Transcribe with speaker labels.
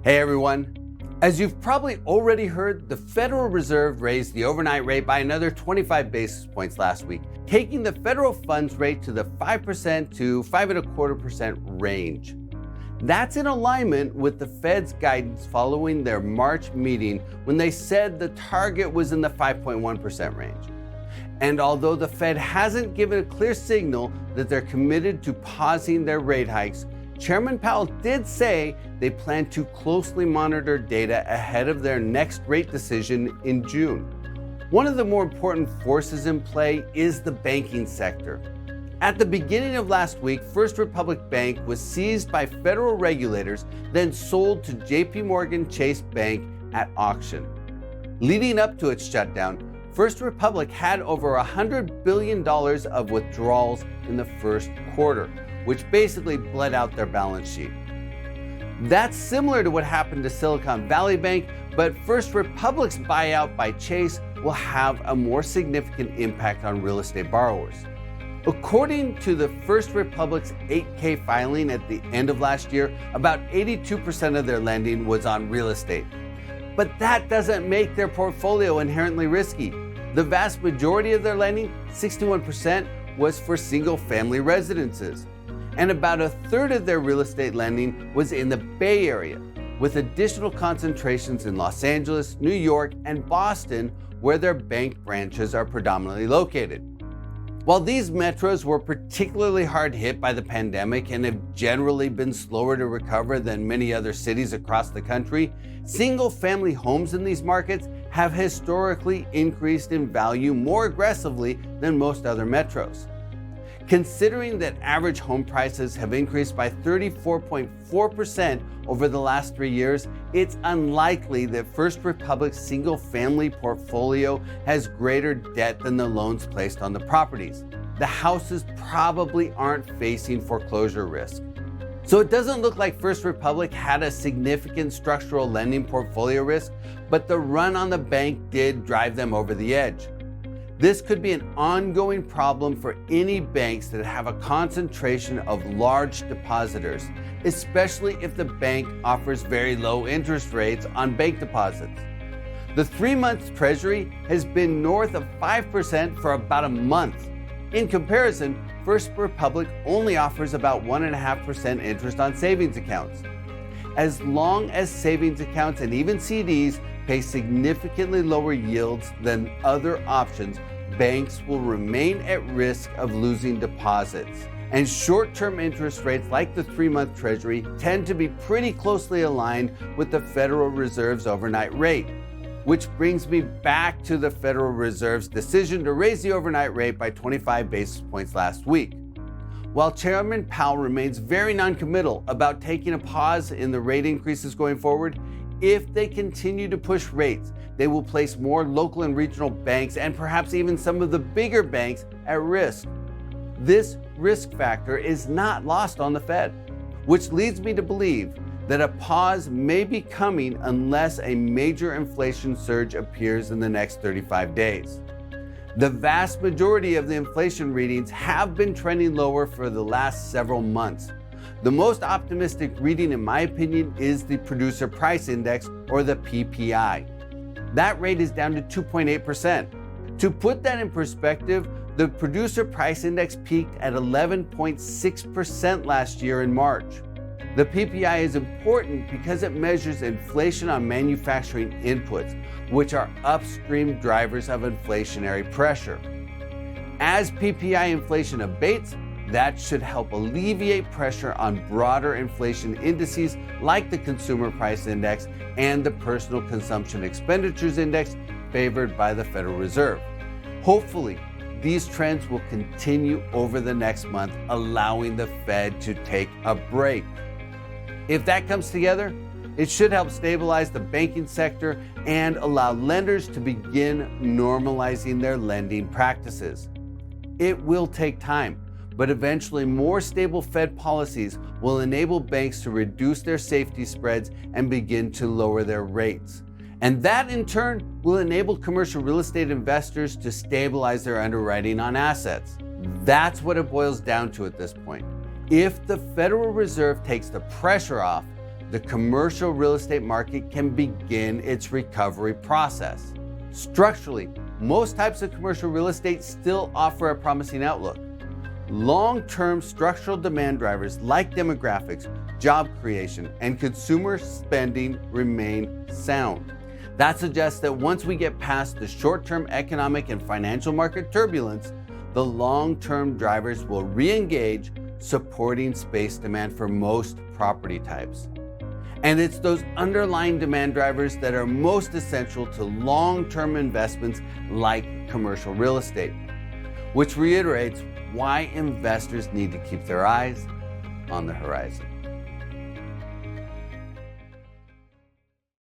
Speaker 1: Hey everyone. As you've probably already heard, the Federal Reserve raised the overnight rate by another 25 basis points last week, taking the federal funds rate to the 5% to 5.25% range. That's in alignment with the Fed's guidance following their March meeting when they said the target was in the 5.1% range. And although the Fed hasn't given a clear signal that they're committed to pausing their rate hikes, Chairman Powell did say they plan to closely monitor data ahead of their next rate decision in June. One of the more important forces in play is the banking sector. At the beginning of last week, First Republic Bank was seized by federal regulators, then sold to JP Morgan Chase Bank at auction. Leading up to its shutdown, First Republic had over $100 billion of withdrawals in the first quarter, which basically bled out their balance sheet. That's similar to what happened to Silicon Valley Bank, but First Republic's buyout by Chase will have a more significant impact on real estate borrowers. According to the First Republic's 8K filing at the end of last year, about 82% of their lending was on real estate. But that doesn't make their portfolio inherently risky. The vast majority of their lending, 61%, was for single-family residences. And about a third of their real estate lending was in the Bay Area, with additional concentrations in Los Angeles, New York, and Boston, where their bank branches are predominantly located. While these metros were particularly hard hit by the pandemic and have generally been slower to recover than many other cities across the country, single-family homes in these markets have historically increased in value more aggressively than most other metros. Considering that average home prices have increased by 34.4% over the last 3 years, it's unlikely that First Republic's single-family portfolio has greater debt than the loans placed on the properties. The houses probably aren't facing foreclosure risk. So it doesn't look like First Republic had a significant structural lending portfolio risk, but the run on the bank did drive them over the edge. This could be an ongoing problem for any banks that have a concentration of large depositors, especially if the bank offers very low interest rates on bank deposits. The 3-month Treasury has been north of 5% for about a month. In comparison, First Republic only offers about 1.5% interest on savings accounts. As long as savings accounts and even CDs pay significantly lower yields than other options, banks will remain at risk of losing deposits. And short-term interest rates like the 3-month Treasury tend to be pretty closely aligned with the Federal Reserve's overnight rate. Which brings me back to the Federal Reserve's decision to raise the overnight rate by 25 basis points last week. While Chairman Powell remains very non-committal about taking a pause in the rate increases going forward, if they continue to push rates, they will place more local and regional banks and perhaps even some of the bigger banks at risk. This risk factor is not lost on the Fed, which leads me to believe that a pause may be coming unless a major inflation surge appears in the next 35 days. The vast majority of the inflation readings have been trending lower for the last several months. The most optimistic reading, in my opinion, is the Producer Price Index, or the PPI. That rate is down to 2.8%. To put that in perspective, the Producer Price Index peaked at 11.6% last year in March. The PPI is important because it measures inflation on manufacturing inputs, which are upstream drivers of inflationary pressure. As PPI inflation abates, that should help alleviate pressure on broader inflation indices like the Consumer Price Index and the Personal Consumption Expenditures Index favored by the Federal Reserve. Hopefully, these trends will continue over the next month, allowing the Fed to take a break. If that comes together, it should help stabilize the banking sector and allow lenders to begin normalizing their lending practices. It will take time, but eventually more stable Fed policies will enable banks to reduce their safety spreads and begin to lower their rates. And that in turn will enable commercial real estate investors to stabilize their underwriting on assets. That's what it boils down to at this point. If the Federal Reserve takes the pressure off, the commercial real estate market can begin its recovery process. Structurally, most types of commercial real estate still offer a promising outlook. Long-term structural demand drivers like demographics, job creation, and consumer spending remain sound. That suggests that once we get past the short-term economic and financial market turbulence, the long-term drivers will re-engage, supporting space demand for most property types. And it's those underlying demand drivers that are most essential to long-term investments like commercial real estate, which reiterates why investors need to keep their eyes on the horizon.